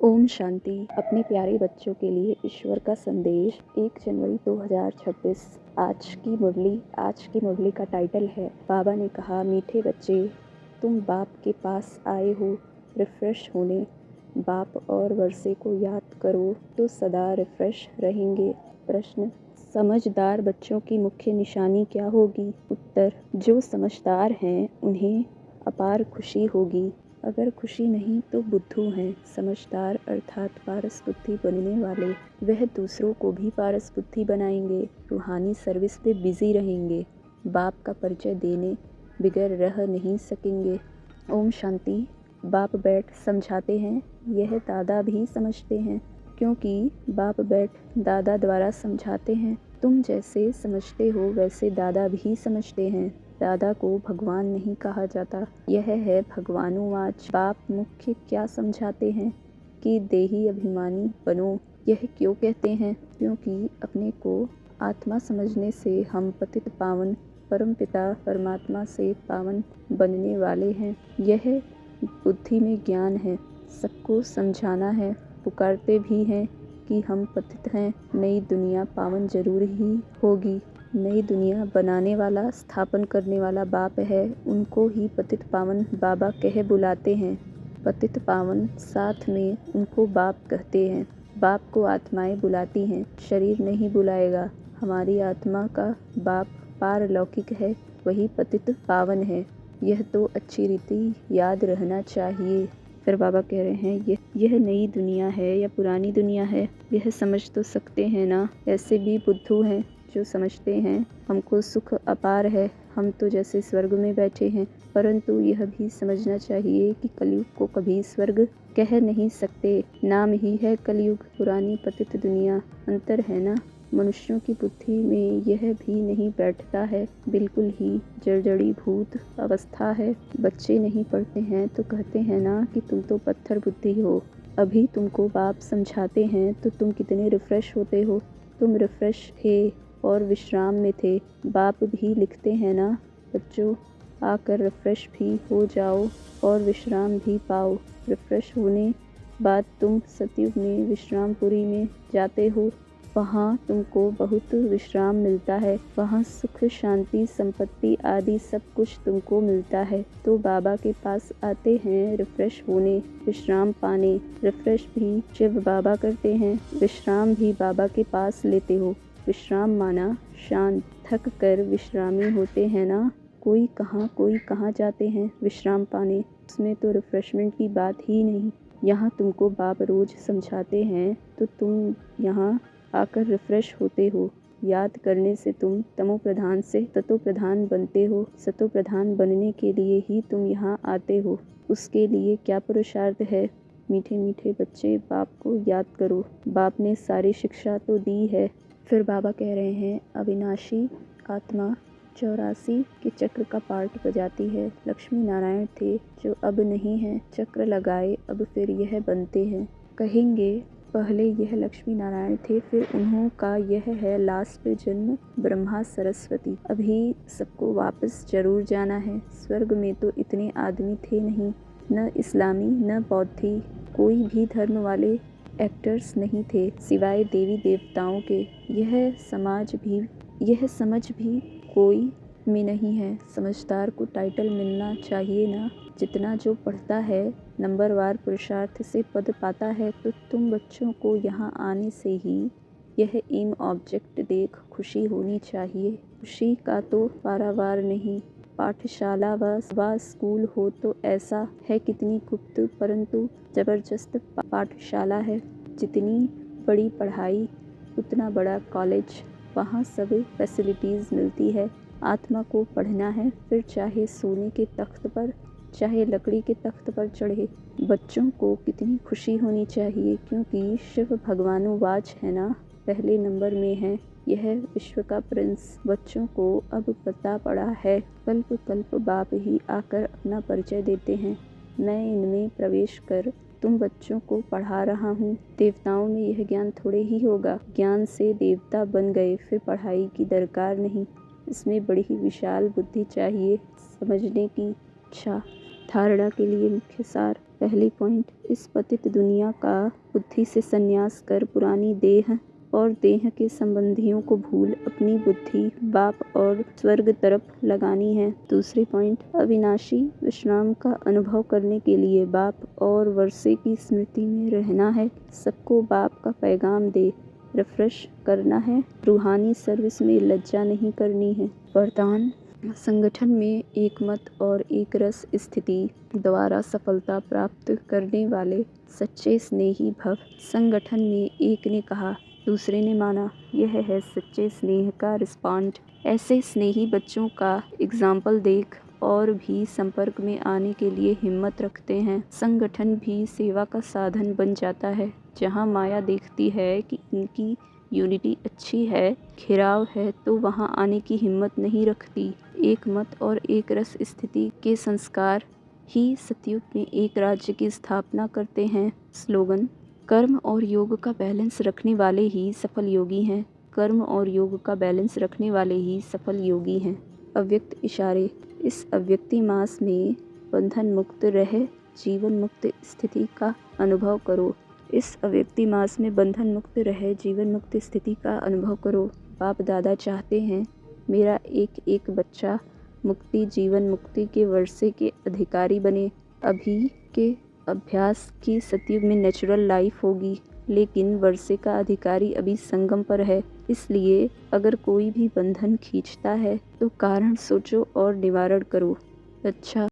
ओम शांति। अपने प्यारे बच्चों के लिए ईश्वर का संदेश 1 जनवरी 2026। आज की मुरली का टाइटल है, बाबा ने कहा, मीठे बच्चे, तुम बाप के पास आए हो रिफ्रेश होने। बाप और वर्षे को याद करो तो सदा रिफ्रेश रहेंगे। प्रश्न, समझदार बच्चों की मुख्य निशानी क्या होगी? उत्तर, जो समझदार हैं उन्हें अपार खुशी होगी। अगर खुशी नहीं तो बुद्धू हैं। समझदार अर्थात पारस बुद्धि बनने वाले, वह दूसरों को भी पारस बुद्धि बनाएंगे। रूहानी सर्विस पे बिजी रहेंगे। बाप का परिचय देने बिगैर रह नहीं सकेंगे। ओम शांति। बाप बैठ समझाते हैं, यह दादा भी समझते हैं, क्योंकि बाप बैठ दादा द्वारा समझाते हैं। तुम जैसे समझते हो वैसे दादा भी समझते हैं। दादा को भगवान नहीं कहा जाता, यह है भगवानुवाच। बाप मुख्य क्या समझाते हैं कि देही अभिमानी बनो। यह क्यों कहते हैं? क्योंकि अपने को आत्मा समझने से हम पतित पावन परम पिता परमात्मा से पावन बनने वाले हैं। यह बुद्धि में ज्ञान है। सबको समझाना है। पुकारते भी हैं कि हम पतित हैं, नई दुनिया पावन जरूर ही होगी। नई दुनिया बनाने वाला, स्थापन करने वाला बाप है, उनको ही पतित पावन बाबा कह बुलाते हैं। पतित पावन साथ में उनको बाप कहते हैं। बाप को आत्माएं बुलाती हैं, शरीर नहीं बुलाएगा। हमारी आत्मा का बाप पारलौकिक है, वही पतित पावन है। यह तो अच्छी रीति याद रहना चाहिए। फिर बाबा कह रहे हैं, यह नई दुनिया है या पुरानी दुनिया है, यह समझ तो सकते हैं ना। ऐसे भी बुद्धू हैं जो समझते हैं हमको सुख अपार है, हम तो जैसे स्वर्ग में बैठे हैं। परंतु यह भी समझना चाहिए कि कलयुग को कभी स्वर्ग कह नहीं सकते। नाम ही है कलयुग, पुरानी पतित दुनिया। अंतर है ना। मनुष्यों की बुद्धि में यह भी नहीं बैठता है, बिल्कुल ही जड़जड़ी भूत अवस्था है। बच्चे नहीं पढ़ते हैं तो कहते हैं ना कि तुम तो पत्थर बुद्धि हो। अभी तुमको बाप समझाते हैं तो तुम कितने रिफ्रेश होते हो। तुम रिफ्रेश थे और विश्राम में थे। बाप भी लिखते हैं ना, बच्चों आकर रिफ्रेश भी हो जाओ और विश्राम भी पाओ। रिफ्रेश होने बाद तुम सतयुग में विश्रामपुरी में जाते हो। वहाँ तुमको बहुत विश्राम मिलता है। वहाँ सुख शांति संपत्ति आदि सब कुछ तुमको मिलता है। तो बाबा के पास आते हैं रिफ्रेश होने, विश्राम पाने। रिफ्रेश भी शिव बाबा करते हैं, विश्राम भी बाबा के पास लेते हो। विश्राम माना शांत, थक कर विश्रामी होते हैं ना। कोई कहाँ जाते हैं विश्राम पाने। उसमें तो रिफ्रेशमेंट की बात ही नहीं। यहाँ तुमको बाप रोज समझाते हैं तो तुम यहाँ आकर रिफ्रेश होते हो। याद करने से तुम तमो प्रधान से ततो प्रधान बनते हो। सतो प्रधान बनने के लिए ही तुम यहाँ आते हो। उसके लिए क्या पुरुषार्थ है? मीठे मीठे बच्चे, बाप को याद करो। बाप ने सारी शिक्षा तो दी है। फिर बाबा कह रहे हैं, अविनाशी आत्मा 84 के चक्र का पार्ट बजाती है। लक्ष्मी नारायण थे जो अब नहीं हैं, चक्र लगाए अब फिर यह बनते हैं। कहेंगे पहले यह लक्ष्मी नारायण थे, फिर उन्हों का यह है लास्ट जन्म ब्रह्मा सरस्वती। अभी सबको वापस जरूर जाना है। स्वर्ग में तो इतने आदमी थे नहीं, न इस्लामी न बौद्धि, कोई भी धर्म वाले एक्टर्स नहीं थे सिवाय देवी देवताओं के। यह समझ भी कोई में नहीं है। समझदार को टाइटल मिलना चाहिए ना। जितना जो पढ़ता है नंबरवार पुरुषार्थ से पद पाता है। तो तुम बच्चों को यहाँ आने से ही यह एम ऑब्जेक्ट देख खुशी होनी चाहिए। खुशी का तो पारावार नहीं। पाठशाला व स्कूल हो तो ऐसा है कितनी गुप्त परंतु जबरदस्त पाठशाला है। जितनी बड़ी पढ़ाई उतना बड़ा कॉलेज, वहाँ सब फैसिलिटीज़ मिलती है। आत्मा को पढ़ना है, फिर चाहे सोने के तख्त पर चाहे लकड़ी के तख्त पर चढ़े। बच्चों को कितनी खुशी होनी चाहिए, क्योंकि शिव भगवानुवाच है ना, पहले नंबर में है। यह विश्व का प्रिंस। बच्चों को अब पता पड़ा है। कल्प कल्प बाप ही आकर अपना परिचय देते हैं। मैं इनमें प्रवेश कर तुम बच्चों को पढ़ा रहा हूँ। देवताओं में यह ज्ञान थोड़े ही होगा। ज्ञान से देवता बन गए, फिर पढ़ाई की दरकार नहीं। इसमें बड़ी ही विशाल बुद्धि चाहिए, समझने की इच्छा, धारणा के लिए मुख्य सार। पहली पॉइंट, इस पतित दुनिया का बुद्धि से संन्यास कर पुरानी देह और देह के संबंधियों को भूल अपनी बुद्धि बाप और स्वर्ग तरफ लगानी है। दूसरी पॉइंट, अविनाशी विश्राम का अनुभव करने के लिए बाप और वर्षे की स्मृति में रहना है। सबको बाप का पैगाम दे रिफ्रेश करना है। रूहानी सर्विस में लज्जा नहीं करनी है। वरदान, संगठन में एक मत और एक रस स्थिति द्वारा सफलता प्राप्त करने वाले सच्चे स्नेही भव। संगठन में एक ने कहा, दूसरे ने माना, यह है सच्चे स्नेह का रिस्पॉन्ड। ऐसे स्नेही बच्चों का एग्जाम्पल देख और भी संपर्क में आने के लिए हिम्मत रखते हैं। संगठन भी सेवा का साधन बन जाता है। जहाँ माया देखती है कि इनकी यूनिटी अच्छी है, घिराव है, तो वहाँ आने की हिम्मत नहीं रखती। एक मत और एक रस स्थिति के संस्कार ही सतयुग में एक राज्य की स्थापना करते हैं। स्लोगन, कर्म और योग का बैलेंस रखने वाले ही सफल योगी हैं। कर्म और योग का बैलेंस रखने वाले ही सफल योगी हैं। अव्यक्त इशारे, इस अव्यक्ति मास में बंधन मुक्त रह जीवन मुक्त स्थिति का अनुभव करो। इस अव्यक्ति मास में बंधन मुक्त रह जीवन मुक्त स्थिति का अनुभव करो। बाप दादा चाहते हैं मेरा एक एक बच्चा मुक्ति जीवन मुक्ति के वर्षे के अधिकारी बने। अभी के अभ्यास की सतयुग में नेचुरल लाइफ होगी, लेकिन वर्षे का अधिकारी अभी संगम पर है। इसलिए अगर कोई भी बंधन खींचता है तो कारण सोचो और निवारण करो। अच्छा।